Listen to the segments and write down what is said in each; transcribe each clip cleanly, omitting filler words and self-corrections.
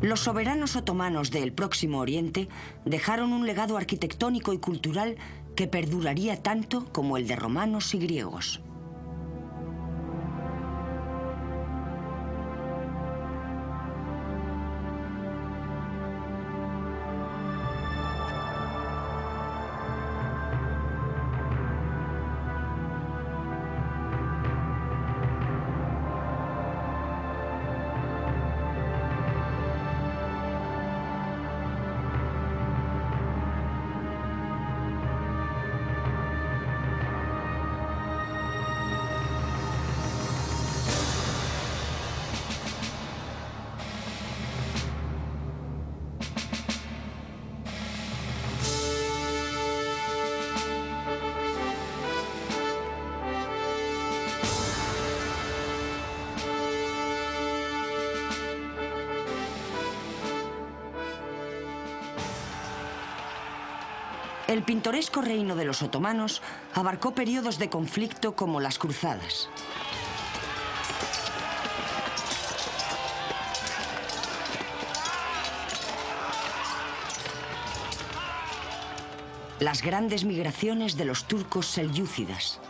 Los soberanos otomanos del Próximo Oriente dejaron un legado arquitectónico y cultural que perduraría tanto como el de romanos y griegos. El pintoresco reino de los otomanos abarcó periodos de conflicto como las cruzadas. Las grandes migraciones de los turcos selyúcidas.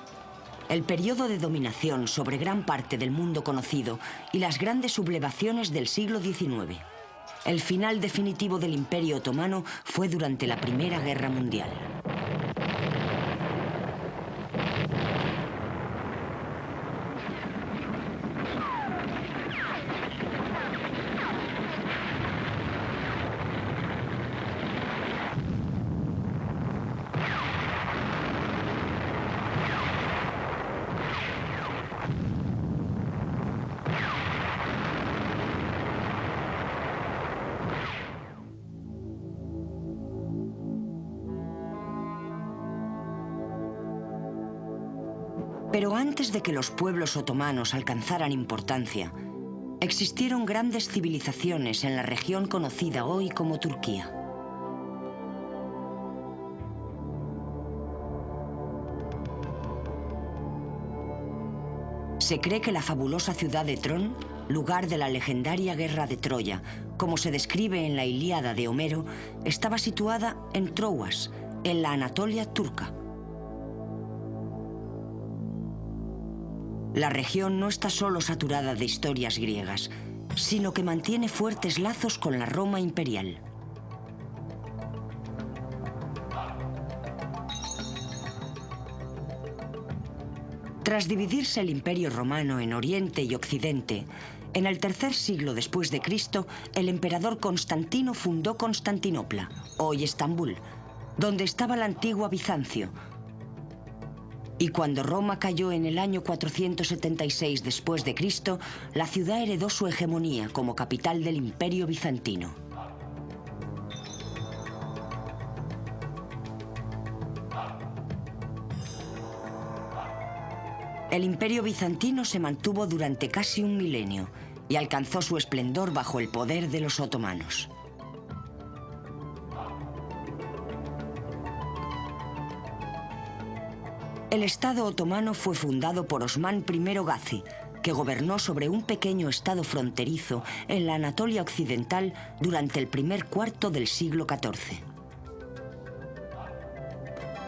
El periodo de dominación sobre gran parte del mundo conocido y las grandes sublevaciones del siglo XIX. El final definitivo del Imperio Otomano fue durante la Primera Guerra Mundial. Pero antes de que los pueblos otomanos alcanzaran importancia, existieron grandes civilizaciones en la región conocida hoy como Turquía. Se cree que la fabulosa ciudad de Tron, lugar de la legendaria guerra de Troya, como se describe en la Ilíada de Homero, estaba situada en Troas, en la Anatolia turca. La región no está solo saturada de historias griegas, sino que mantiene fuertes lazos con la Roma imperial. Tras dividirse el Imperio Romano en Oriente y Occidente, en el tercer siglo después de Cristo, el emperador Constantino fundó Constantinopla, hoy Estambul, donde estaba la antigua Bizancio. Y cuando Roma cayó en el año 476 después de Cristo, la ciudad heredó su hegemonía como capital del Imperio Bizantino. El Imperio Bizantino se mantuvo durante casi un milenio y alcanzó su esplendor bajo el poder de los otomanos. El Estado otomano fue fundado por Osmán I Gazi, que gobernó sobre un pequeño estado fronterizo en la Anatolia occidental durante el primer cuarto del siglo XIV.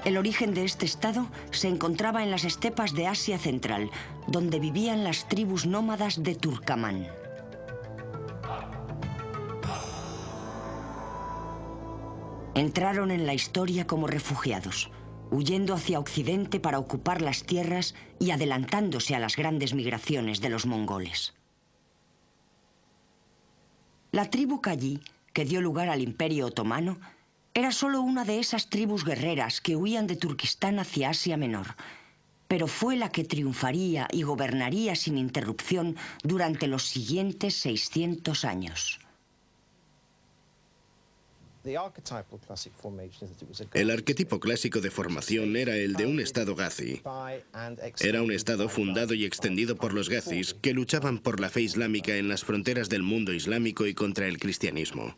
El origen de este estado se encontraba en las estepas de Asia Central, donde vivían las tribus nómadas de Turkamán. Entraron en la historia como refugiados, huyendo hacia Occidente para ocupar las tierras y adelantándose a las grandes migraciones de los mongoles. La tribu Kayí, que dio lugar al Imperio Otomano, era solo una de esas tribus guerreras que huían de Turquistán hacia Asia Menor, pero fue la que triunfaría y gobernaría sin interrupción durante los siguientes 600 años. El arquetipo clásico de formación era el de un estado gazi. Era un estado fundado y extendido por los gazis que luchaban por la fe islámica en las fronteras del mundo islámico y contra el cristianismo.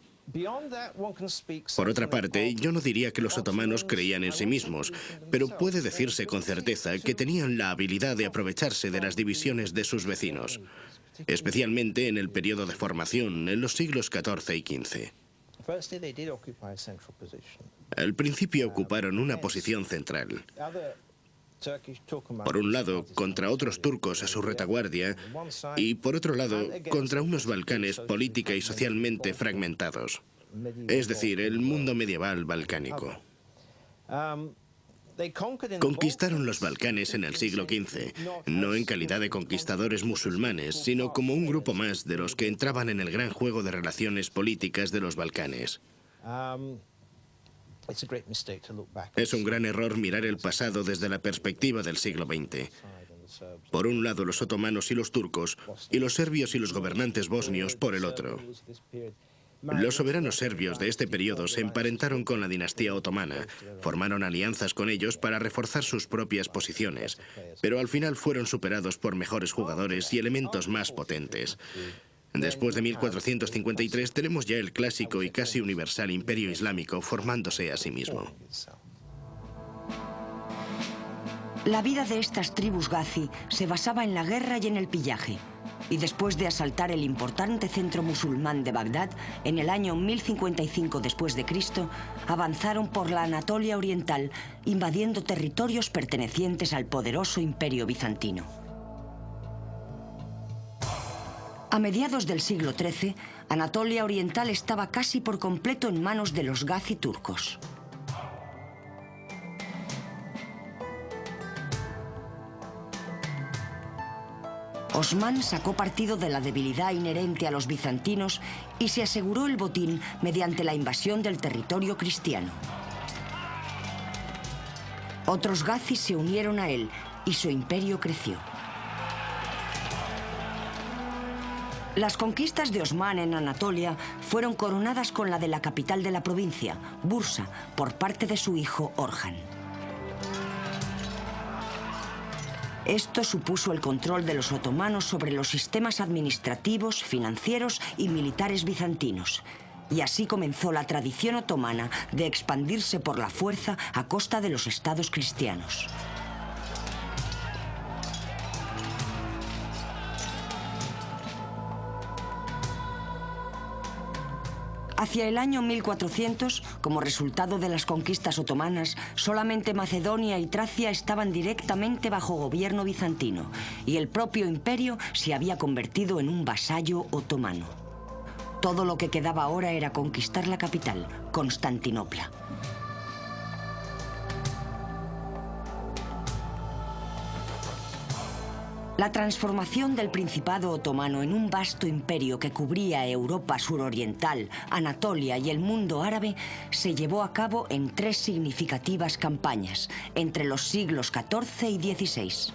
Por otra parte, yo no diría que los otomanos creían en sí mismos, pero puede decirse con certeza que tenían la habilidad de aprovecharse de las divisiones de sus vecinos. especialmente en el periodo de formación, en los siglos XIV y XV. Al principio ocuparon una posición central. Por un lado, contra otros turcos a su retaguardia, y por otro lado, contra unos Balcanes política y socialmente fragmentados. Es decir, el mundo medieval balcánico. Conquistaron los Balcanes en el siglo XV, no en calidad de conquistadores musulmanes, sino como un grupo más de los que entraban en el gran juego de relaciones políticas de los Balcanes. Es un gran error mirar el pasado desde la perspectiva del siglo XX. Por un lado los otomanos y los turcos, y los serbios y los gobernantes bosnios por el otro. Los soberanos serbios de este periodo se emparentaron con la dinastía otomana, formaron alianzas con ellos para reforzar sus propias posiciones, pero al final fueron superados por mejores jugadores y elementos más potentes. Después de 1453 tenemos ya el clásico y casi universal imperio islámico formándose a sí mismo. La vida de estas tribus gazi se basaba en la guerra y en el pillaje. Y después de asaltar el importante centro musulmán de Bagdad, en el año 1055 después de Cristo, avanzaron por la Anatolia oriental, invadiendo territorios pertenecientes al poderoso imperio bizantino. A mediados del siglo XIII, Anatolia oriental estaba casi por completo en manos de los gazi turcos. Osmán sacó partido de la debilidad inherente a los bizantinos y se aseguró el botín mediante la invasión del territorio cristiano. Otros gazis se unieron a él y su imperio creció. Las conquistas de Osmán en Anatolia fueron coronadas con la de la capital de la provincia, Bursa, por parte de su hijo Orhan. Esto supuso el control de los otomanos sobre los sistemas administrativos, financieros y militares bizantinos. Y así comenzó la tradición otomana de expandirse por la fuerza a costa de los estados cristianos. Hacia el año 1400, como resultado de las conquistas otomanas, solamente Macedonia y Tracia estaban directamente bajo gobierno bizantino, y el propio imperio se había convertido en un vasallo otomano. Todo lo que quedaba ahora era conquistar la capital, Constantinopla. La transformación del Principado otomano en un vasto imperio que cubría Europa suroriental, Anatolia y el mundo árabe se llevó a cabo en 3 significativas campañas entre los siglos XIV y XVI.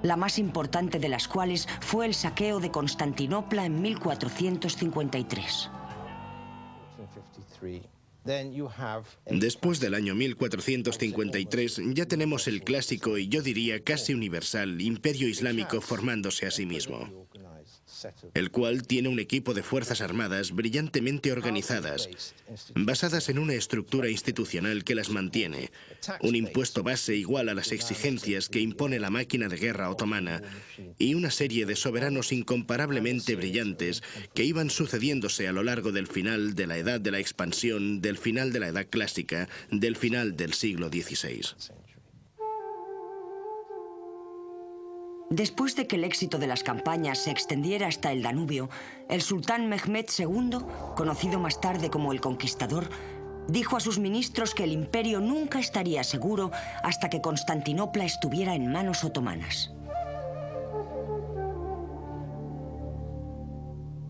La más importante de las cuales fue el saqueo de Constantinopla en 1453. Después del año 1453 ya tenemos el clásico y yo diría casi universal imperio islámico formándose a sí mismo, el cual tiene un equipo de fuerzas armadas brillantemente organizadas, basadas en una estructura institucional que las mantiene, un impuesto base igual a las exigencias que impone la máquina de guerra otomana y una serie de soberanos incomparablemente brillantes que iban sucediéndose a lo largo del final de la Edad de la Expansión, del final de la Edad Clásica, del final del siglo XVI. Después de que el éxito de las campañas se extendiera hasta el Danubio, el sultán Mehmed II, conocido más tarde como el Conquistador, dijo a sus ministros que el imperio nunca estaría seguro hasta que Constantinopla estuviera en manos otomanas.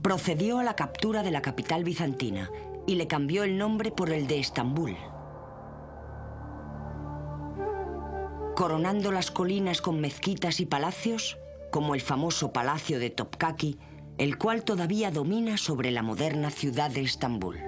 Procedió a la captura de la capital bizantina y le cambió el nombre por el de Estambul. Coronando las colinas con mezquitas y palacios, como el famoso Palacio de Topkaki, el cual todavía domina sobre la moderna ciudad de Estambul.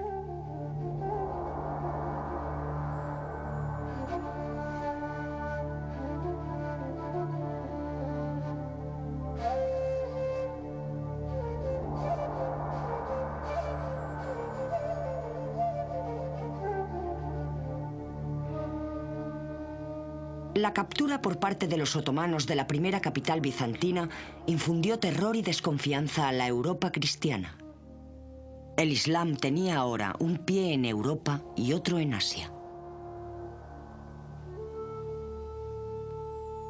La captura por parte de los otomanos de la primera capital bizantina infundió terror y desconfianza a la Europa cristiana. El Islam tenía ahora un pie en Europa y otro en Asia.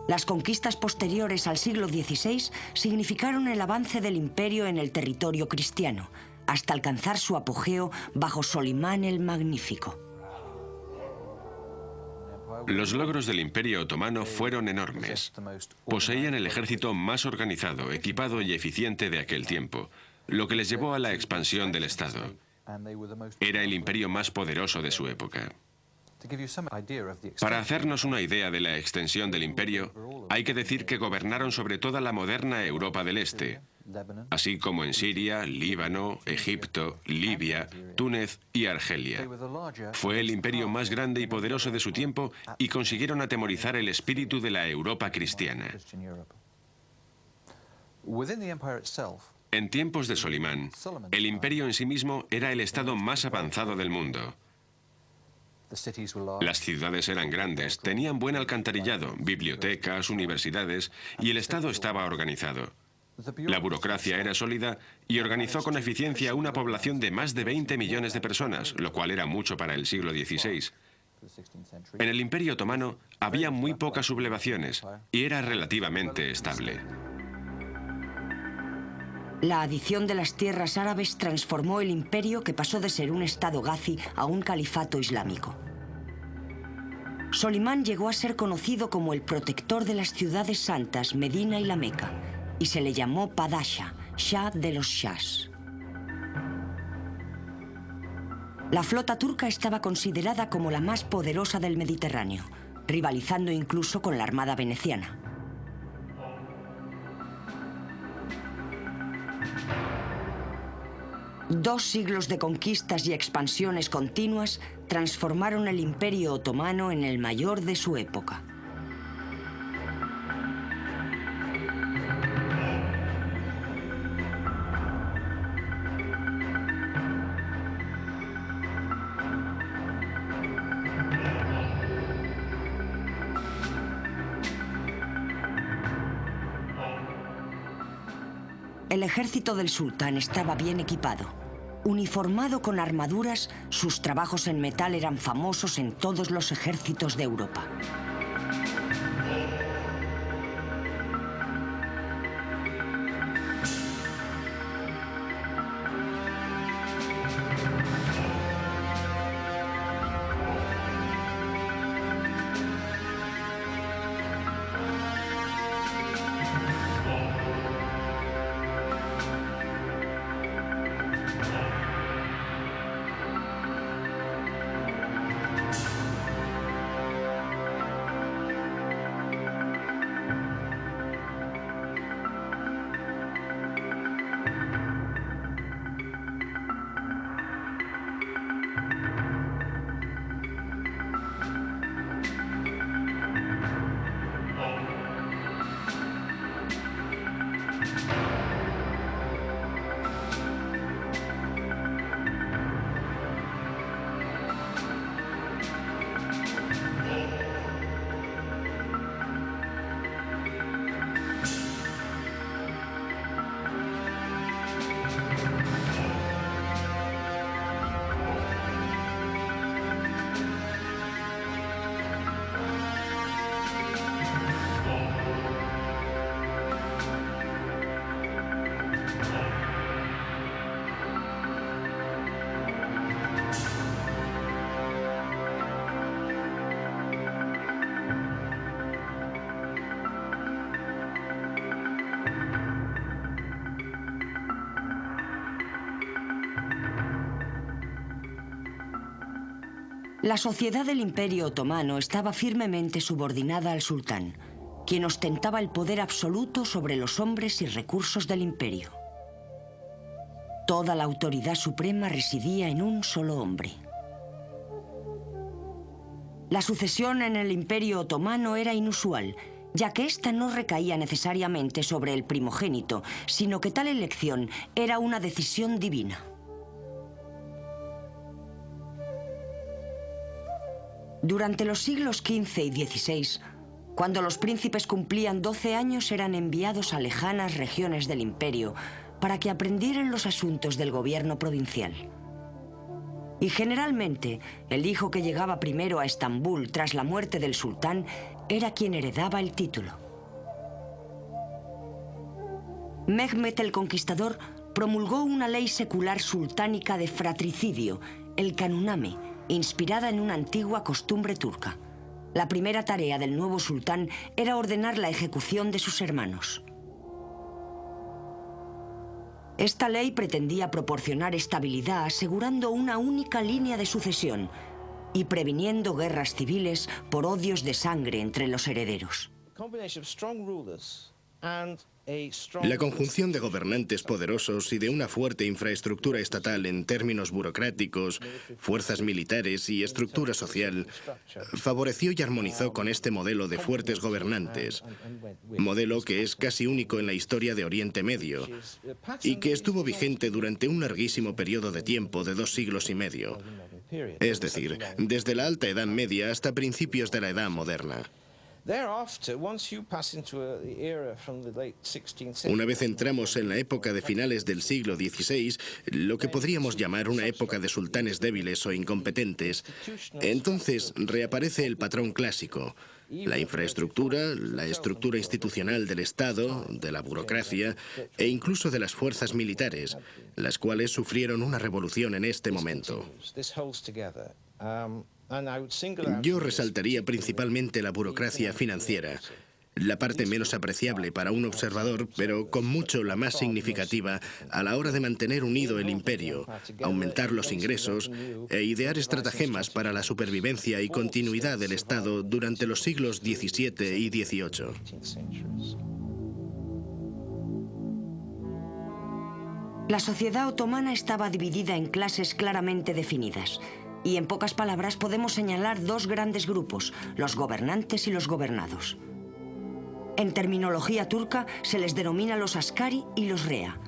Las conquistas posteriores al siglo XVI significaron el avance del imperio en el territorio cristiano, hasta alcanzar su apogeo bajo Solimán el Magnífico. Los logros del Imperio Otomano fueron enormes. Poseían el ejército más organizado, equipado y eficiente de aquel tiempo, lo que les llevó a la expansión del Estado. Era el imperio más poderoso de su época. Para hacernos una idea de la extensión del imperio, hay que decir que gobernaron sobre toda la moderna Europa del Este, así como en Siria, Líbano, Egipto, Libia, Túnez y Argelia. Fue el imperio más grande y poderoso de su tiempo y consiguieron atemorizar el espíritu de la Europa cristiana. En tiempos de Solimán, el imperio en sí mismo era el estado más avanzado del mundo. Las ciudades eran grandes, tenían buen alcantarillado, bibliotecas, universidades, y el Estado estaba organizado. La burocracia era sólida y organizó con eficiencia una población de más de 20 millones de personas, lo cual era mucho para el siglo XVI. En el Imperio Otomano había muy pocas sublevaciones y era relativamente estable. La adición de las tierras árabes transformó el imperio, que pasó de ser un estado gazi a un califato islámico. Solimán llegó a ser conocido como el protector de las ciudades santas Medina y la Meca, y se le llamó Padasha, Shah de los Shahs. La flota turca estaba considerada como la más poderosa del Mediterráneo, rivalizando incluso con la armada veneciana. Dos siglos de conquistas y expansiones continuas transformaron el Imperio Otomano en el mayor de su época. El ejército del sultán estaba bien equipado. Uniformado con armaduras, sus trabajos en metal eran famosos en todos los ejércitos de Europa. La sociedad del Imperio Otomano estaba firmemente subordinada al sultán, quien ostentaba el poder absoluto sobre los hombres y recursos del imperio. Toda la autoridad suprema residía en un solo hombre. La sucesión en el Imperio Otomano era inusual, ya que ésta no recaía necesariamente sobre el primogénito, sino que tal elección era una decisión divina. Durante los siglos XV y XVI, Cuando los príncipes cumplían 12 años eran enviados a lejanas regiones del imperio para que aprendieran los asuntos del gobierno provincial. Y generalmente, el hijo que llegaba primero a Estambul tras la muerte del sultán era quien heredaba el título. Mehmet el Conquistador promulgó una ley secular sultánica de fratricidio, el kanuname, inspirada en una antigua costumbre turca. La primera tarea del nuevo sultán era ordenar la ejecución de sus hermanos. Esta ley pretendía proporcionar estabilidad asegurando una única línea de sucesión y previniendo guerras civiles por odios de sangre entre los herederos. La conjunción de gobernantes poderosos y de una fuerte infraestructura estatal en términos burocráticos, fuerzas militares y estructura social favoreció y armonizó con este modelo de fuertes gobernantes, modelo que es casi único en la historia de Oriente Medio y que estuvo vigente durante un larguísimo periodo de tiempo de 2 siglos y medio, es decir, desde la Alta Edad Media hasta principios de la Edad Moderna. Una vez entramos en la época de finales del siglo XVI, lo que podríamos llamar una época de sultanes débiles o incompetentes, entonces reaparece el patrón clásico. La infraestructura, la estructura institucional del Estado, de la burocracia e incluso de las fuerzas militares, las cuales sufrieron una revolución en este momento. Yo resaltaría principalmente la burocracia financiera, la parte menos apreciable para un observador, pero con mucho la más significativa a la hora de mantener unido el imperio, aumentar los ingresos e idear estratagemas para la supervivencia y continuidad del Estado durante los siglos XVII y XVIII. La sociedad otomana estaba dividida en clases claramente definidas. Y en pocas palabras podemos señalar 2 grandes grupos, los gobernantes y los gobernados. En terminología turca se les denomina los askari y los rea,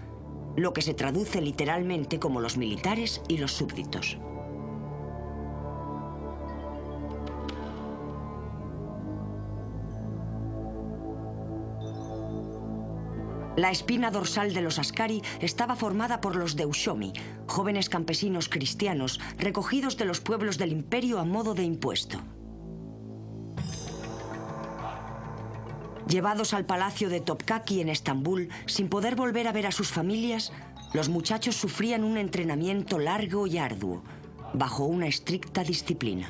lo que se traduce literalmente como los militares y los súbditos. La espina dorsal de los askari estaba formada por los deushomi, jóvenes campesinos cristianos recogidos de los pueblos del imperio a modo de impuesto. Llevados al palacio de Topkaki en Estambul, sin poder volver a ver a sus familias, los muchachos sufrían un entrenamiento largo y arduo, bajo una estricta disciplina.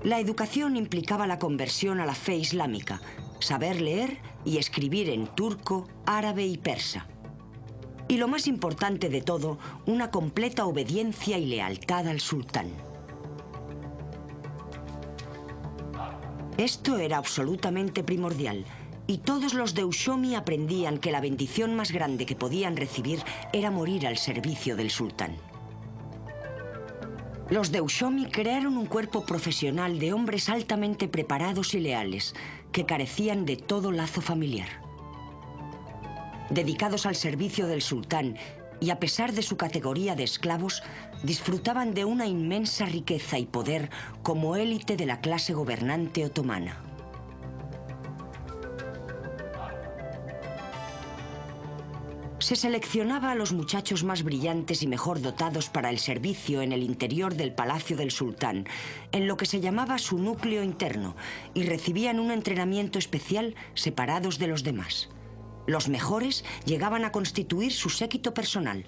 La educación implicaba la conversión a la fe islámica, saber leer y escribir en turco, árabe y persa. Y lo más importante de todo, una completa obediencia y lealtad al sultán. Esto era absolutamente primordial, y todos los deushomi aprendían que la bendición más grande que podían recibir era morir al servicio del sultán. Los deushomi crearon un cuerpo profesional de hombres altamente preparados y leales, que carecían de todo lazo familiar. Dedicados al servicio del sultán y a pesar de su categoría de esclavos, disfrutaban de una inmensa riqueza y poder como élite de la clase gobernante otomana. Se seleccionaba a los muchachos más brillantes y mejor dotados para el servicio en el interior del palacio del sultán, en lo que se llamaba su núcleo interno, y recibían un entrenamiento especial separados de los demás. Los mejores llegaban a constituir su séquito personal.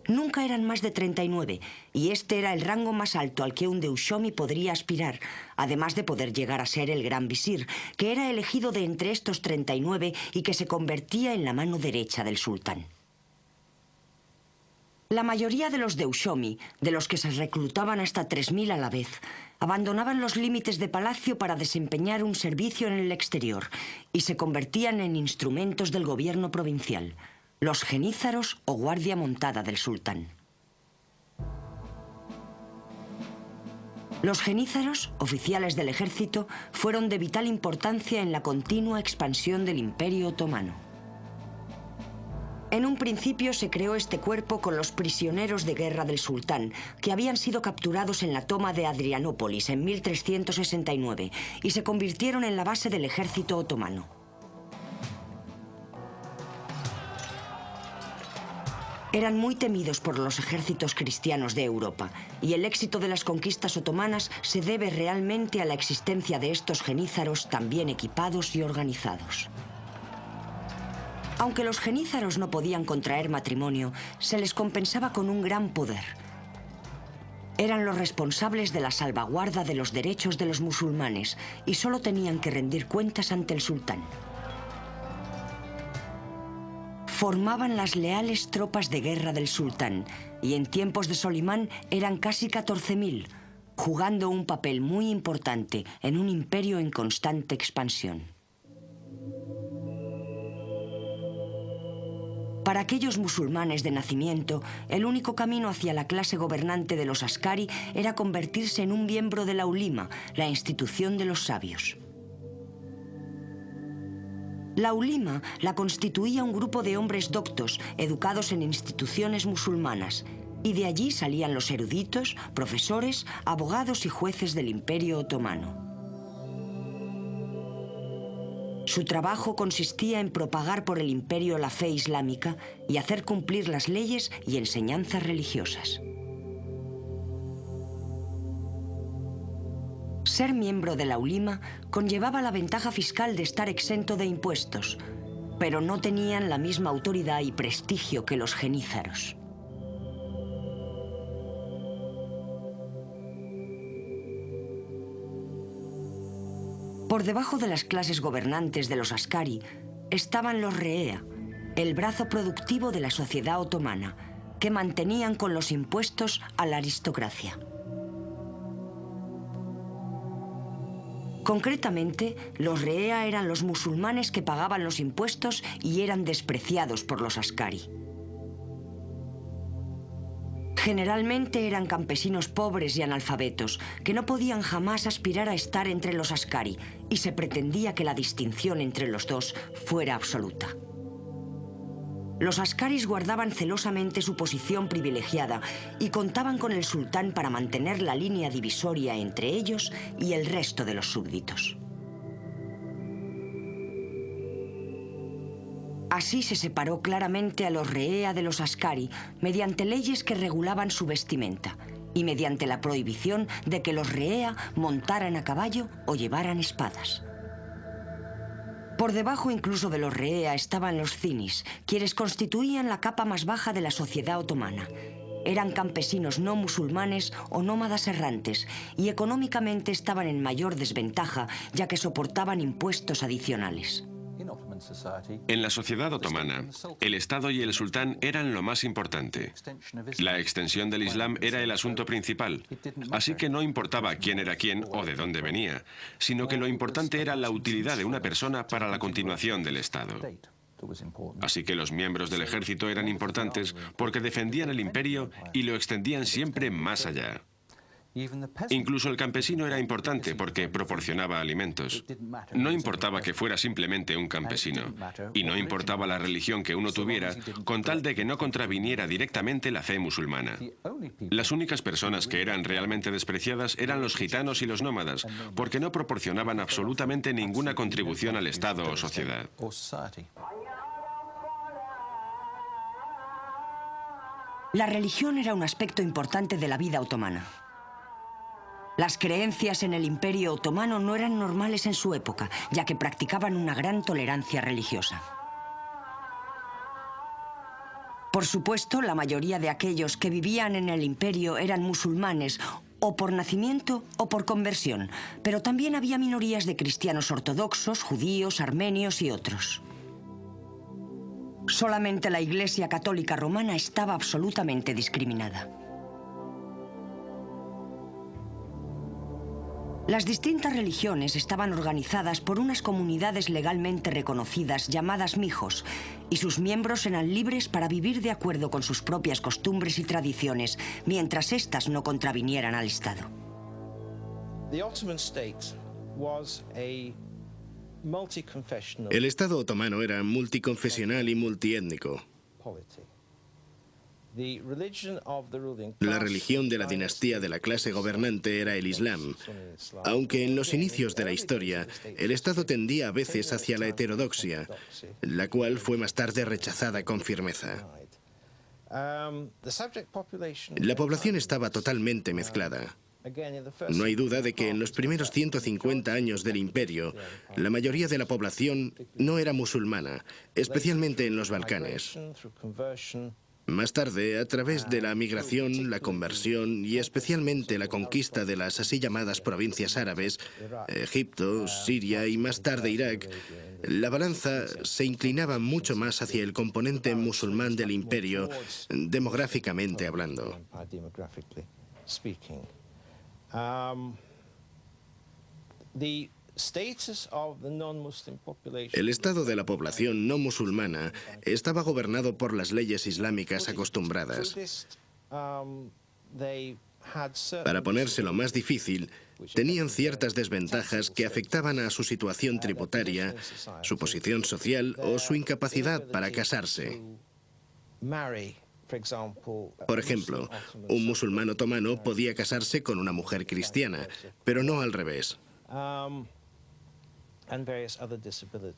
Nunca eran más de 39, y este era el rango más alto al que un deushomi podría aspirar, además de poder llegar a ser el gran visir, que era elegido de entre estos 39 y que se convertía en la mano derecha del sultán. La mayoría de los deushomi, de los que se reclutaban hasta 3000 a la vez, abandonaban los límites de palacio para desempeñar un servicio en el exterior y se convertían en instrumentos del gobierno provincial, los genízaros o guardia montada del sultán. Los genízaros, oficiales del ejército, fueron de vital importancia en la continua expansión del Imperio Otomano. En un principio se creó este cuerpo con los prisioneros de guerra del sultán, que habían sido capturados en la toma de Adrianópolis en 1369 y se convirtieron en la base del ejército otomano. Eran muy temidos por los ejércitos cristianos de Europa, y el éxito de las conquistas otomanas se debe realmente a la existencia de estos genízaros tan bien equipados y organizados. Aunque los genízaros no podían contraer matrimonio, se les compensaba con un gran poder. Eran los responsables de la salvaguarda de los derechos de los musulmanes y solo tenían que rendir cuentas ante el sultán. Formaban las leales tropas de guerra del sultán y en tiempos de Solimán eran casi 14.000, jugando un papel muy importante en un imperio en constante expansión. Para aquellos musulmanes de nacimiento, el único camino hacia la clase gobernante de los askari era convertirse en un miembro de la ulima, la institución de los sabios. La ulima la constituía un grupo de hombres doctos, educados en instituciones musulmanas, y de allí salían los eruditos, profesores, abogados y jueces del Imperio Otomano. Su trabajo consistía en propagar por el imperio la fe islámica y hacer cumplir las leyes y enseñanzas religiosas. Ser miembro de la ulima conllevaba la ventaja fiscal de estar exento de impuestos, pero no tenían la misma autoridad y prestigio que los genízaros. Por debajo de las clases gobernantes de los askari estaban los reea, el brazo productivo de la sociedad otomana, que mantenían con los impuestos a la aristocracia. Concretamente, los reea eran los musulmanes que pagaban los impuestos y eran despreciados por los askari. Generalmente eran campesinos pobres y analfabetos, que no podían jamás aspirar a estar entre los askari, y se pretendía que la distinción entre los dos fuera absoluta. Los askaris guardaban celosamente su posición privilegiada y contaban con el sultán para mantener la línea divisoria entre ellos y el resto de los súbditos. Así se separó claramente a los reea de los askari mediante leyes que regulaban su vestimenta y mediante la prohibición de que los reea montaran a caballo o llevaran espadas. Por debajo incluso de los reea estaban los zinis, quienes constituían la capa más baja de la sociedad otomana. Eran campesinos no musulmanes o nómadas errantes y económicamente estaban en mayor desventaja ya que soportaban impuestos adicionales. En la sociedad otomana, el Estado y el sultán eran lo más importante. La extensión del Islam era el asunto principal, así que no importaba quién era quién o de dónde venía, sino que lo importante era la utilidad de una persona para la continuación del Estado. Así que los miembros del ejército eran importantes porque defendían el imperio y lo extendían siempre más allá. Incluso el campesino era importante porque proporcionaba alimentos. No importaba que fuera simplemente un campesino, y no importaba la religión que uno tuviera, con tal de que no contraviniera directamente la fe musulmana. Las únicas personas que eran realmente despreciadas eran los gitanos y los nómadas, porque no proporcionaban absolutamente ninguna contribución al Estado o sociedad. La religión era un aspecto importante de la vida otomana. Las creencias en el Imperio Otomano no eran normales en su época, ya que practicaban una gran tolerancia religiosa. Por supuesto, la mayoría de aquellos que vivían en el imperio eran musulmanes, o por nacimiento o por conversión, pero también había minorías de cristianos ortodoxos, judíos, armenios y otros. Solamente la Iglesia Católica Romana estaba absolutamente discriminada. Las distintas religiones estaban organizadas por unas comunidades legalmente reconocidas llamadas mijos, y sus miembros eran libres para vivir de acuerdo con sus propias costumbres y tradiciones, mientras éstas no contravinieran al Estado. El Estado otomano era multiconfesional y multiétnico. La religión de la dinastía de la clase gobernante era el Islam, aunque en los inicios de la historia el Estado tendía a veces hacia la heterodoxia, la cual fue más tarde rechazada con firmeza. La población estaba totalmente mezclada. No hay duda de que en los primeros 150 años del imperio, la mayoría de la población no era musulmana, especialmente en los Balcanes. Más tarde, a través de la migración, la conversión y especialmente la conquista de las así llamadas provincias árabes, Egipto, Siria y más tarde Irak, la balanza se inclinaba mucho más hacia el componente musulmán del imperio, demográficamente hablando. El estado de la población no musulmana estaba gobernado por las leyes islámicas acostumbradas. Para ponérselo más difícil, tenían ciertas desventajas que afectaban a su situación tributaria, su posición social o su incapacidad para casarse. Por ejemplo, un musulmán otomano podía casarse con una mujer cristiana, pero no al revés.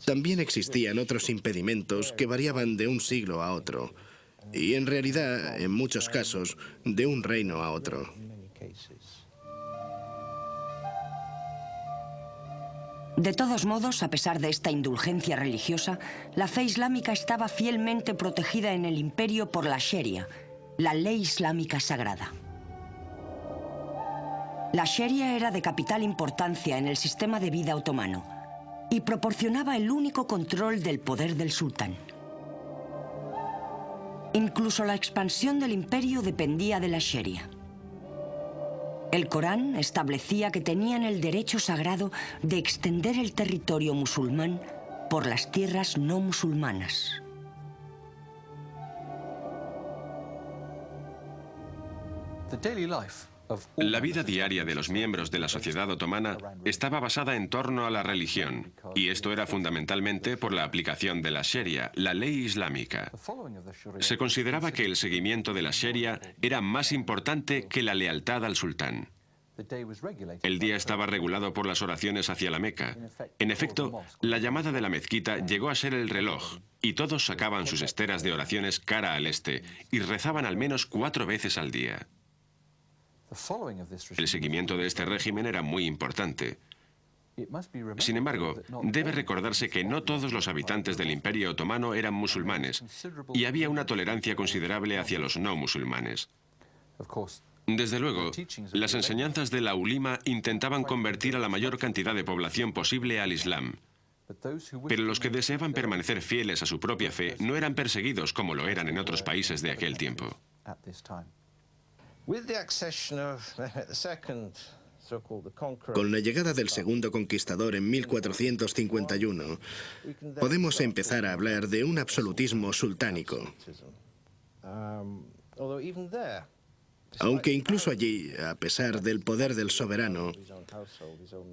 También existían otros impedimentos que variaban de un siglo a otro, y en realidad, en muchos casos, de un reino a otro. De todos modos, a pesar de esta indulgencia religiosa, la fe islámica estaba fielmente protegida en el imperio por la Sharia, la ley islámica sagrada. La Sharia era de capital importancia en el sistema de vida otomano y proporcionaba el único control del poder del sultán. Incluso la expansión del imperio dependía de la Sharia. El Corán establecía que tenían el derecho sagrado de extender el territorio musulmán por las tierras no musulmanas. La vida diaria de los miembros de la sociedad otomana estaba basada en torno a la religión, y esto era fundamentalmente por la aplicación de la Sharia, la ley islámica. Se consideraba que el seguimiento de la Sharia era más importante que la lealtad al sultán. El día estaba regulado por las oraciones hacia la Meca. En efecto, la llamada de la mezquita llegó a ser el reloj, y todos sacaban sus esteras de oraciones cara al este y rezaban al menos 4 veces al día. El seguimiento de este régimen era muy importante. Sin embargo, debe recordarse que no todos los habitantes del Imperio Otomano eran musulmanes, y había una tolerancia considerable hacia los no musulmanes. Desde luego, las enseñanzas de la ulima intentaban convertir a la mayor cantidad de población posible al Islam. Pero los que deseaban permanecer fieles a su propia fe no eran perseguidos como lo eran en otros países de aquel tiempo. Con la llegada del segundo conquistador en 1451, podemos empezar a hablar de un absolutismo sultánico. Aunque incluso allí, a pesar del poder del soberano,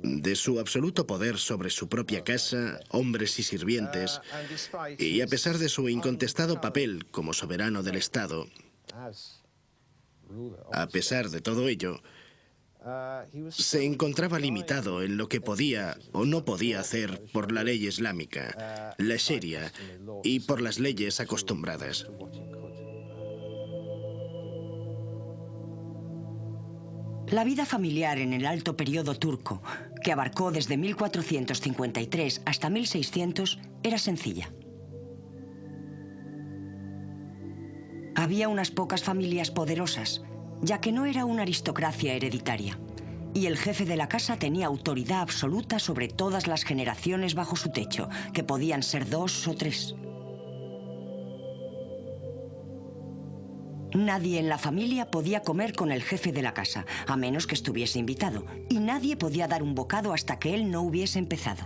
de su absoluto poder sobre su propia casa, hombres y sirvientes, y a pesar de su incontestado papel como soberano del Estado, a pesar de todo ello, se encontraba limitado en lo que podía o no podía hacer por la ley islámica, la Sharia, y por las leyes acostumbradas. La vida familiar en el alto periodo turco, que abarcó desde 1453 hasta 1600, era sencilla. Había unas pocas familias poderosas, ya que no era una aristocracia hereditaria, y el jefe de la casa tenía autoridad absoluta sobre todas las generaciones bajo su techo, que podían ser 2 o 3. Nadie en la familia podía comer con el jefe de la casa, a menos que estuviese invitado, y nadie podía dar un bocado hasta que él no hubiese empezado.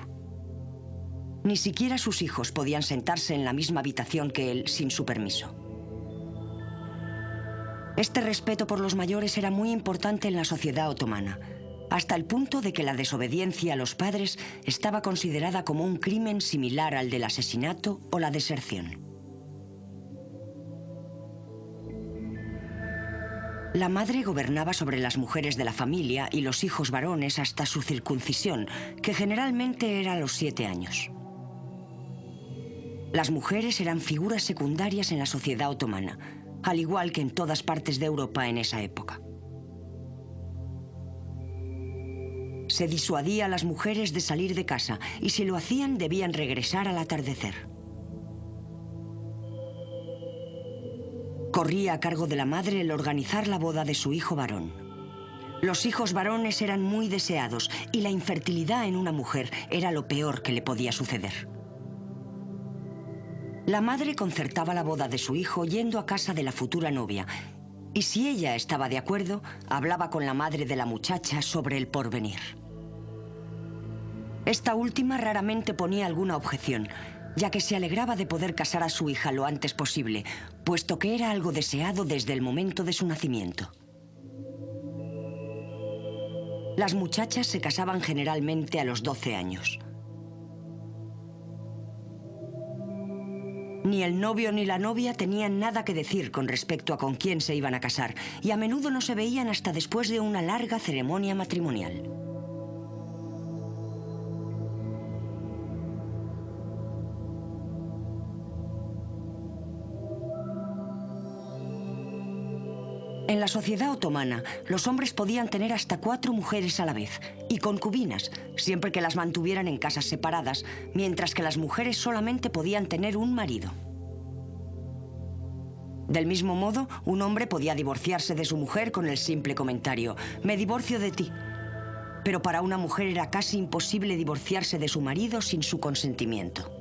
Ni siquiera sus hijos podían sentarse en la misma habitación que él sin su permiso. Este respeto por los mayores era muy importante en la sociedad otomana, hasta el punto de que la desobediencia a los padres estaba considerada como un crimen similar al del asesinato o la deserción. La madre gobernaba sobre las mujeres de la familia y los hijos varones hasta su circuncisión, que generalmente era a los 7 años. Las mujeres eran figuras secundarias en la sociedad otomana, al igual que en todas partes de Europa en esa época. Se disuadía a las mujeres de salir de casa y si lo hacían debían regresar al atardecer. Corría a cargo de la madre el organizar la boda de su hijo varón. Los hijos varones eran muy deseados y la infertilidad en una mujer era lo peor que le podía suceder. La madre concertaba la boda de su hijo yendo a casa de la futura novia y si ella estaba de acuerdo, hablaba con la madre de la muchacha sobre el porvenir. Esta última raramente ponía alguna objeción, ya que se alegraba de poder casar a su hija lo antes posible, puesto que era algo deseado desde el momento de su nacimiento. Las muchachas se casaban generalmente a los 12 años. Ni el novio ni la novia tenían nada que decir con respecto a con quién se iban a casar, y a menudo no se veían hasta después de una larga ceremonia matrimonial. En la sociedad otomana, los hombres podían tener hasta 4 mujeres a la vez y concubinas, siempre que las mantuvieran en casas separadas, mientras que las mujeres solamente podían tener un marido. Del mismo modo, un hombre podía divorciarse de su mujer con el simple comentario: «Me divorcio de ti». Pero para una mujer era casi imposible divorciarse de su marido sin su consentimiento.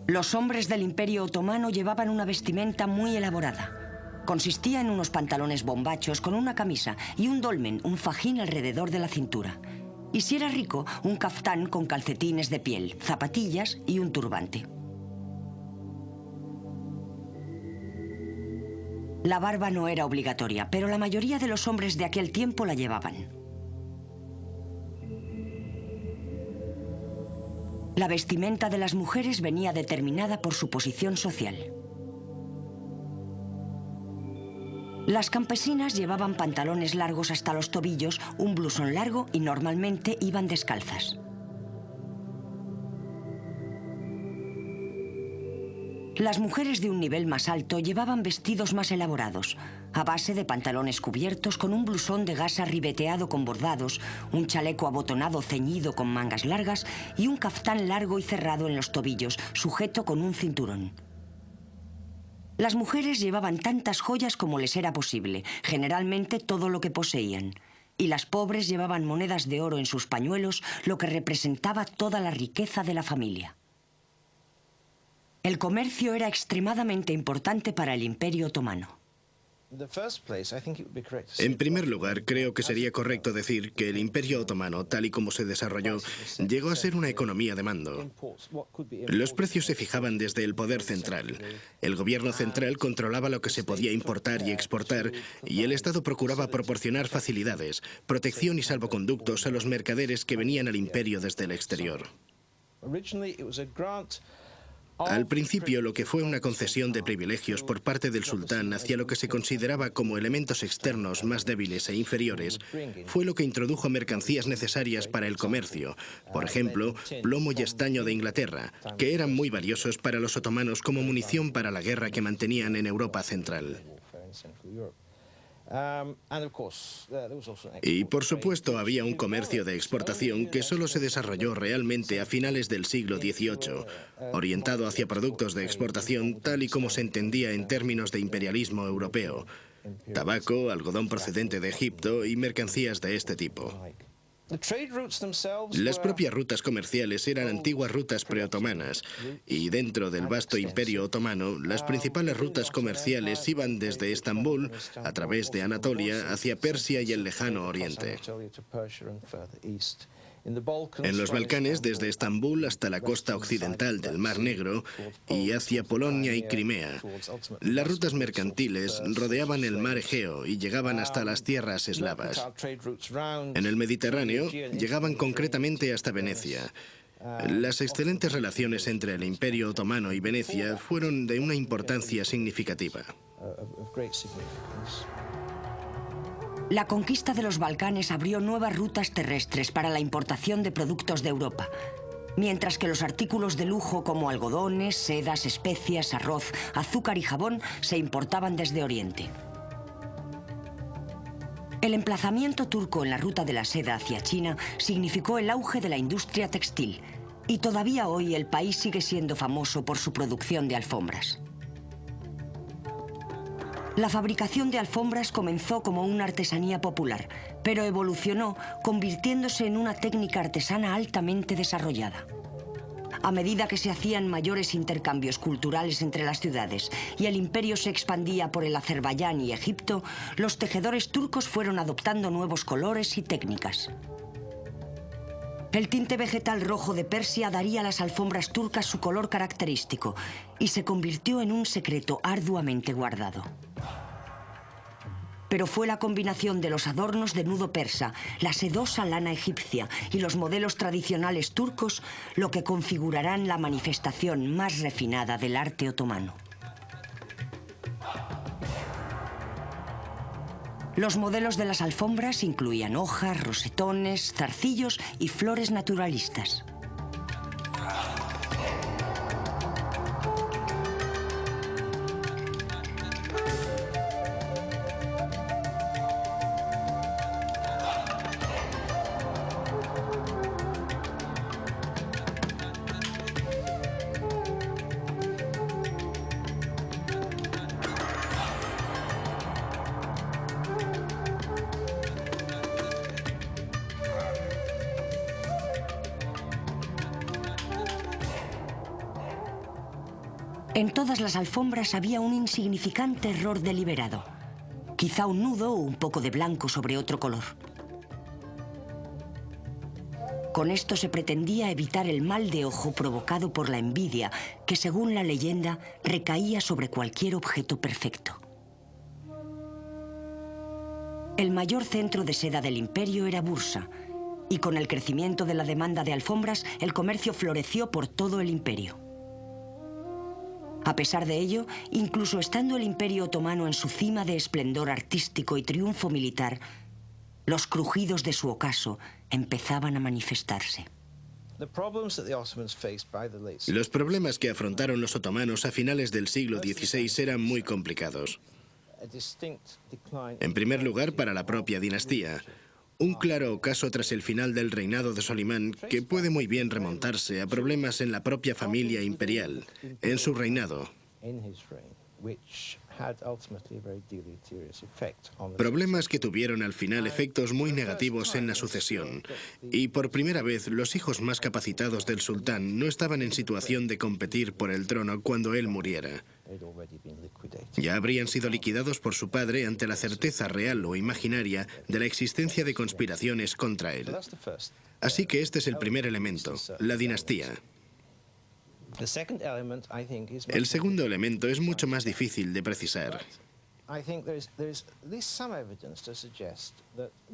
Los hombres del Imperio Otomano llevaban una vestimenta muy elaborada. Consistía en unos pantalones bombachos con una camisa y un dolmen, un fajín alrededor de la cintura. Y si era rico, un caftán con calcetines de piel, zapatillas y un turbante. La barba no era obligatoria, pero la mayoría de los hombres de aquel tiempo la llevaban. La vestimenta de las mujeres venía determinada por su posición social. Las campesinas llevaban pantalones largos hasta los tobillos, un blusón largo y normalmente iban descalzas. Las mujeres de un nivel más alto llevaban vestidos más elaborados, a base de pantalones cubiertos con un blusón de gasa ribeteado con bordados, un chaleco abotonado ceñido con mangas largas y un caftán largo y cerrado en los tobillos, sujeto con un cinturón. Las mujeres llevaban tantas joyas como les era posible, generalmente todo lo que poseían, y las pobres llevaban monedas de oro en sus pañuelos, lo que representaba toda la riqueza de la familia. El comercio era extremadamente importante para el Imperio Otomano. En primer lugar, creo que sería correcto decir que el Imperio Otomano, tal y como se desarrolló, llegó a ser una economía de mando. Los precios se fijaban desde el poder central. El gobierno central controlaba lo que se podía importar y exportar, y el Estado procuraba proporcionar facilidades, protección y salvoconductos a los mercaderes que venían al imperio desde el exterior. Al principio, lo que fue una concesión de privilegios por parte del sultán hacia lo que se consideraba como elementos externos más débiles e inferiores, fue lo que introdujo mercancías necesarias para el comercio, por ejemplo, plomo y estaño de Inglaterra, que eran muy valiosos para los otomanos como munición para la guerra que mantenían en Europa Central. Y por supuesto había un comercio de exportación que solo se desarrolló realmente a finales del siglo XVIII, orientado hacia productos de exportación tal y como se entendía en términos de imperialismo europeo: tabaco, algodón procedente de Egipto y mercancías de este tipo. Las propias rutas comerciales eran antiguas rutas preotomanas, y dentro del vasto imperio otomano, las principales rutas comerciales iban desde Estambul, a través de Anatolia, hacia Persia y el lejano oriente. En los Balcanes, desde Estambul hasta la costa occidental del Mar Negro y hacia Polonia y Crimea. Las rutas mercantiles rodeaban el mar Egeo y llegaban hasta las tierras eslavas. En el Mediterráneo, llegaban concretamente hasta Venecia. Las excelentes relaciones entre el Imperio Otomano y Venecia fueron de una importancia significativa. La conquista de los Balcanes abrió nuevas rutas terrestres para la importación de productos de Europa, mientras que los artículos de lujo como algodones, sedas, especias, arroz, azúcar y jabón se importaban desde Oriente. El emplazamiento turco en la ruta de la seda hacia China significó el auge de la industria textil, y todavía hoy el país sigue siendo famoso por su producción de alfombras. La fabricación de alfombras comenzó como una artesanía popular, pero evolucionó convirtiéndose en una técnica artesana altamente desarrollada. A medida que se hacían mayores intercambios culturales entre las ciudades y el imperio se expandía por el Azerbaiyán y Egipto, los tejedores turcos fueron adoptando nuevos colores y técnicas. El tinte vegetal rojo de Persia daría a las alfombras turcas su color característico y se convirtió en un secreto arduamente guardado. Pero fue la combinación de los adornos de nudo persa, la sedosa lana egipcia y los modelos tradicionales turcos lo que configurarán la manifestación más refinada del arte otomano. Los modelos de las alfombras incluían hojas, rosetones, zarcillos y flores naturalistas. En todas las alfombras había un insignificante error deliberado. Quizá un nudo o un poco de blanco sobre otro color. Con esto se pretendía evitar el mal de ojo provocado por la envidia, que según la leyenda recaía sobre cualquier objeto perfecto. El mayor centro de seda del imperio era Bursa, y con el crecimiento de la demanda de alfombras, el comercio floreció por todo el imperio. A pesar de ello, incluso estando el Imperio Otomano en su cima de esplendor artístico y triunfo militar, los crujidos de su ocaso empezaban a manifestarse. Los problemas que afrontaron los otomanos a finales del siglo XVI eran muy complicados. En primer lugar, para la propia dinastía. Un claro ocaso tras el final del reinado de Solimán que puede muy bien remontarse a problemas en la propia familia imperial, en su reinado. Problemas que tuvieron al final efectos muy negativos en la sucesión. Y por primera vez, los hijos más capacitados del sultán no estaban en situación de competir por el trono cuando él muriera. Ya habrían sido liquidados por su padre ante la certeza real o imaginaria de la existencia de conspiraciones contra él. Así que este es el primer elemento, la dinastía. El segundo elemento es mucho más difícil de precisar.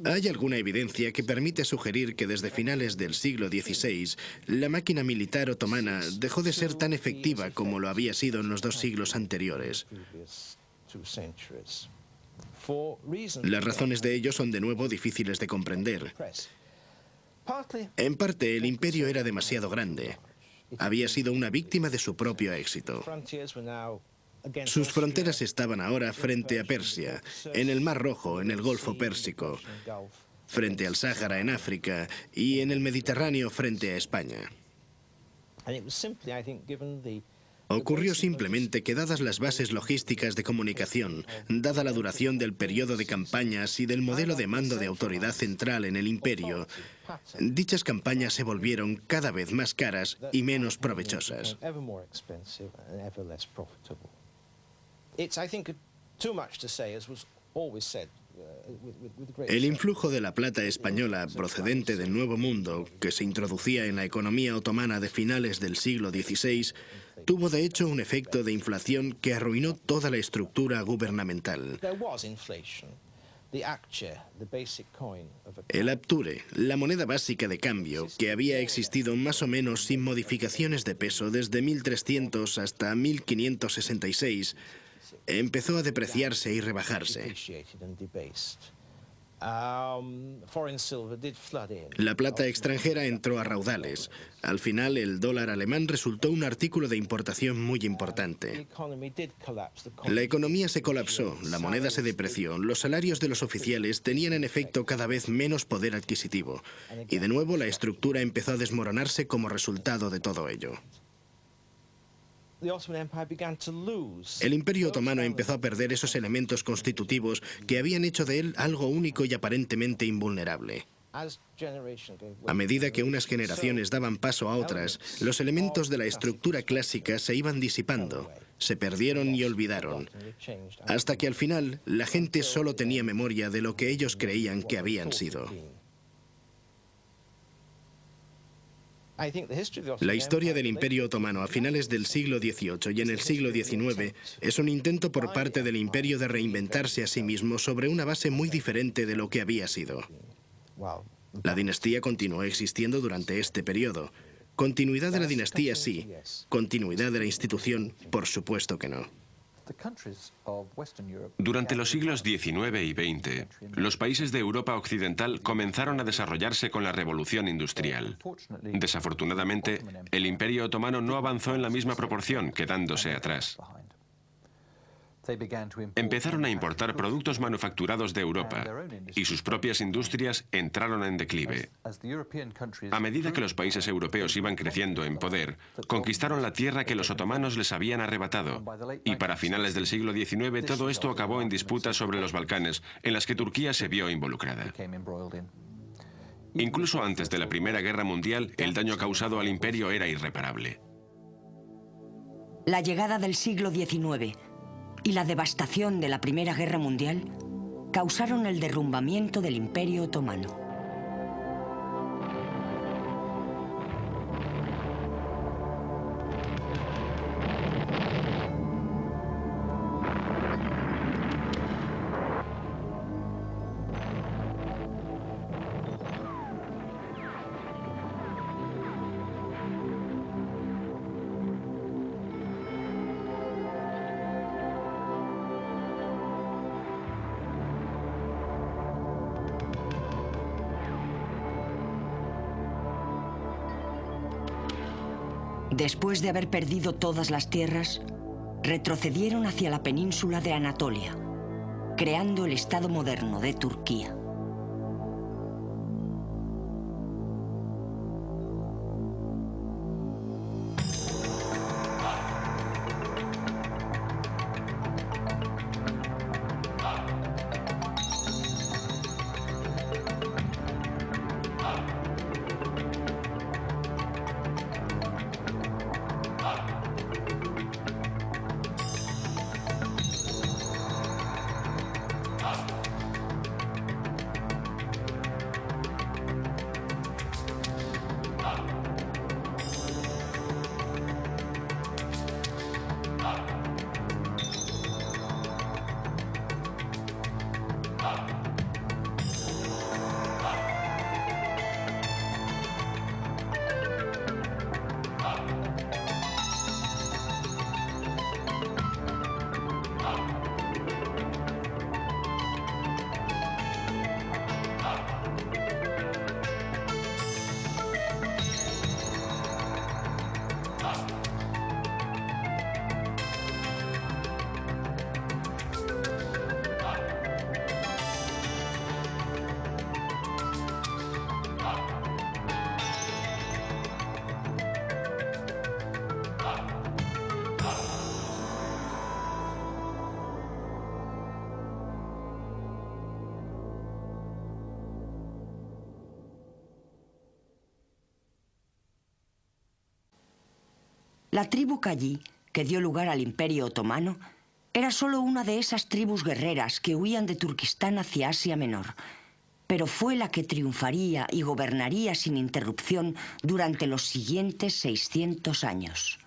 Hay alguna evidencia que permite sugerir que desde finales del siglo XVI la máquina militar otomana dejó de ser tan efectiva como lo había sido en los 2 siglos anteriores. Las razones de ello son de nuevo difíciles de comprender. En parte, el imperio era demasiado grande. Había sido una víctima de su propio éxito. Sus fronteras estaban ahora frente a Persia, en el Mar Rojo, en el Golfo Pérsico, frente al Sáhara en África y en el Mediterráneo frente a España. Ocurrió simplemente que, dadas las bases logísticas de comunicación, dada la duración del periodo de campañas y del modelo de mando de autoridad central en el imperio, dichas campañas se volvieron cada vez más caras y menos provechosas. El influjo de la plata española procedente del Nuevo Mundo, que se introducía en la economía otomana de finales del siglo XVI, tuvo de hecho un efecto de inflación que arruinó toda la estructura gubernamental. El apture, la moneda básica de cambio, que había existido más o menos sin modificaciones de peso desde 1300 hasta 1566, empezó a depreciarse y rebajarse. La plata extranjera entró a raudales. Al final, el dólar alemán resultó un artículo de importación muy importante. La economía se colapsó, la moneda se depreció, los salarios de los oficiales tenían en efecto cada vez menos poder adquisitivo. Y de nuevo la estructura empezó a desmoronarse como resultado de todo ello. El Imperio Otomano empezó a perder esos elementos constitutivos que habían hecho de él algo único y aparentemente invulnerable. A medida que unas generaciones daban paso a otras, los elementos de la estructura clásica se iban disipando, se perdieron y olvidaron, hasta que al final la gente solo tenía memoria de lo que ellos creían que habían sido. La historia del Imperio Otomano a finales del siglo XVIII y en el siglo XIX es un intento por parte del imperio de reinventarse a sí mismo sobre una base muy diferente de lo que había sido. La dinastía continuó existiendo durante este periodo. Continuidad de la dinastía sí, continuidad de la institución, por supuesto que no. Durante los siglos XIX y XX, los países de Europa Occidental comenzaron a desarrollarse con la revolución industrial. Desafortunadamente, el Imperio Otomano no avanzó en la misma proporción, quedándose atrás. Empezaron a importar productos manufacturados de Europa y sus propias industrias entraron en declive. A medida que los países europeos iban creciendo en poder, conquistaron la tierra que los otomanos les habían arrebatado. Y para finales del siglo XIX todo esto acabó en disputas sobre los Balcanes, en las que Turquía se vio involucrada. Incluso antes de la Primera Guerra Mundial, el daño causado al imperio era irreparable. La llegada del siglo XIX y la devastación de la Primera Guerra Mundial causaron el derrumbamiento del Imperio Otomano. Después de haber perdido todas las tierras, retrocedieron hacia la península de Anatolia, creando el Estado moderno de Turquía. La tribu Kayí, que dio lugar al Imperio Otomano, era solo una de esas tribus guerreras que huían de Turquistán hacia Asia Menor, pero fue la que triunfaría y gobernaría sin interrupción durante los siguientes 600 años.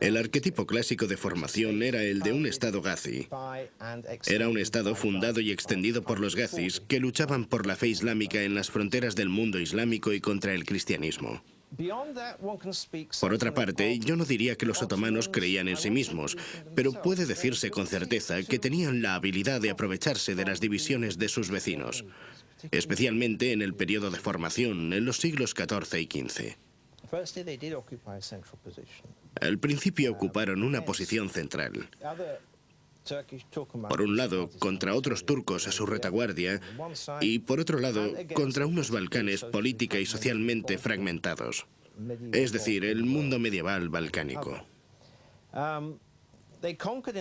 El arquetipo clásico de formación era el de un estado gazi. Era un estado fundado y extendido por los gazis que luchaban por la fe islámica en las fronteras del mundo islámico y contra el cristianismo. Por otra parte, yo no diría que los otomanos creían en sí mismos, pero puede decirse con certeza que tenían la habilidad de aprovecharse de las divisiones de sus vecinos, especialmente en el periodo de formación, en los siglos XIV y XV. Al principio ocuparon una posición central. Por un lado, contra otros turcos a su retaguardia, y por otro lado, contra unos Balcanes política y socialmente fragmentados. Es decir, el mundo medieval balcánico.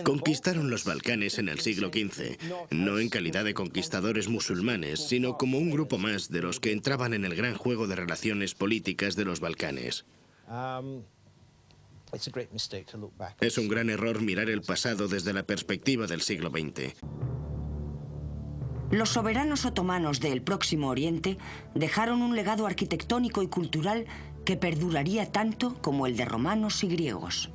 Conquistaron los Balcanes en el siglo XV, no en calidad de conquistadores musulmanes, sino como un grupo más de los que entraban en el gran juego de relaciones políticas de los Balcanes. Es un gran error mirar el pasado desde la perspectiva del siglo XX. Los soberanos otomanos del Próximo Oriente dejaron un legado arquitectónico y cultural que perduraría tanto como el de romanos y griegos.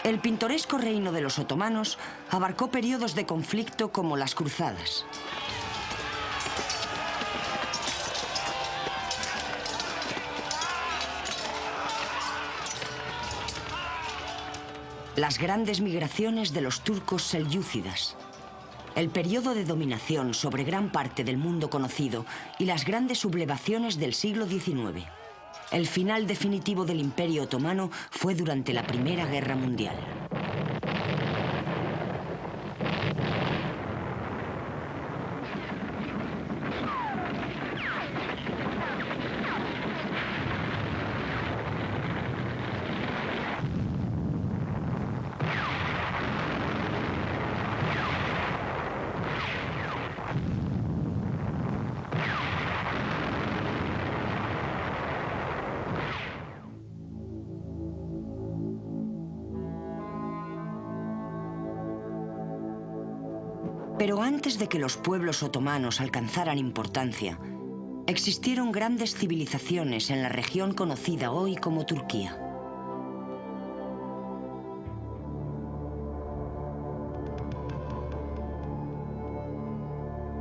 El pintoresco reino de los otomanos abarcó periodos de conflicto como las cruzadas. Las grandes migraciones de los turcos selyúcidas. El periodo de dominación sobre gran parte del mundo conocido y las grandes sublevaciones del siglo XIX. El final definitivo del Imperio Otomano fue durante la Primera Guerra Mundial. Pero antes de que los pueblos otomanos alcanzaran importancia, existieron grandes civilizaciones en la región conocida hoy como Turquía.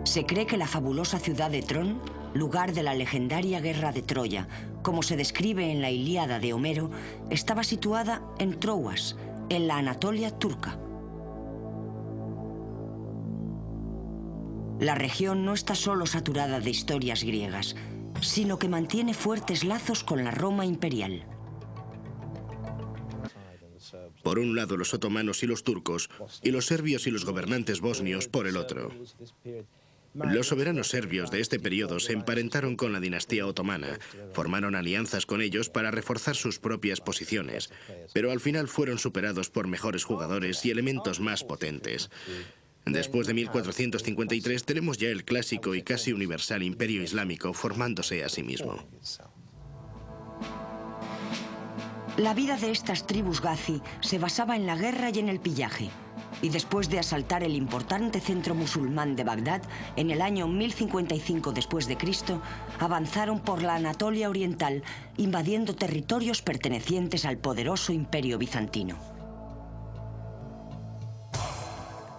Se cree que la fabulosa ciudad de Tron, lugar de la legendaria guerra de Troya, como se describe en la Ilíada de Homero, estaba situada en Troas, en la Anatolia turca. La región no está solo saturada de historias griegas, sino que mantiene fuertes lazos con la Roma imperial. Por un lado los otomanos y los turcos, y los serbios y los gobernantes bosnios por el otro. Los soberanos serbios de este periodo se emparentaron con la dinastía otomana, formaron alianzas con ellos para reforzar sus propias posiciones, pero al final fueron superados por mejores jugadores y elementos más potentes. Después de 1453 tenemos ya el clásico y casi universal imperio islámico formándose a sí mismo. La vida de estas tribus gazi se basaba en la guerra y en el pillaje. Y después de asaltar el importante centro musulmán de Bagdad, en el año 1055 después de Cristo, avanzaron por la Anatolia oriental, invadiendo territorios pertenecientes al poderoso imperio bizantino.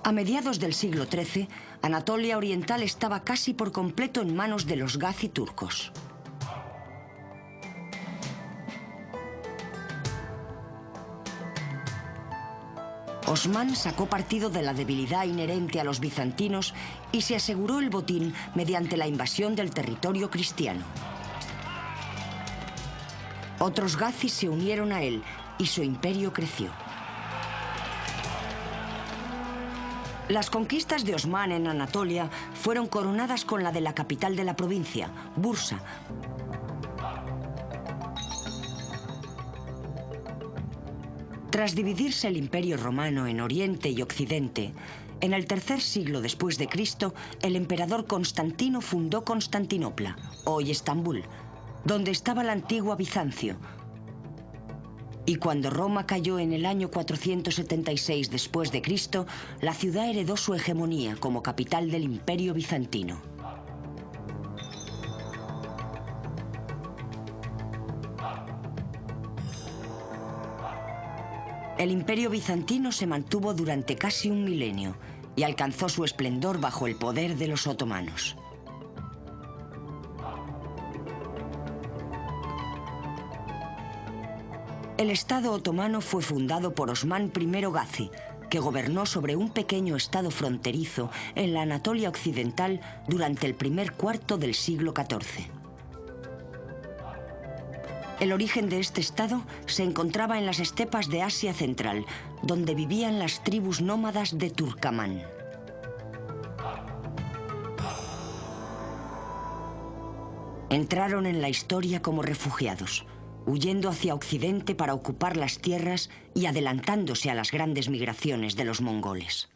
A mediados del siglo XIII, Anatolia oriental estaba casi por completo en manos de los gazi turcos. Osmán sacó partido de la debilidad inherente a los bizantinos y se aseguró el botín mediante la invasión del territorio cristiano. Otros gazis se unieron a él y su imperio creció. Las conquistas de Osmán en Anatolia fueron coronadas con la de la capital de la provincia, Bursa. Tras dividirse el Imperio Romano en Oriente y Occidente, en el tercer siglo después de Cristo, el emperador Constantino fundó Constantinopla, hoy Estambul, donde estaba la antigua Bizancio. Y cuando Roma cayó en el año 476 después de Cristo, la ciudad heredó su hegemonía como capital del Imperio Bizantino. El Imperio Bizantino se mantuvo durante casi un milenio y alcanzó su esplendor bajo el poder de los otomanos. El Estado otomano fue fundado por Osmán I Gazi, que gobernó sobre un pequeño estado fronterizo en la Anatolia occidental durante el primer cuarto del siglo XIV. El origen de este estado se encontraba en las estepas de Asia Central, donde vivían las tribus nómadas de Turkamán. Entraron en la historia como refugiados, huyendo hacia Occidente para ocupar las tierras y adelantándose a las grandes migraciones de los mongoles.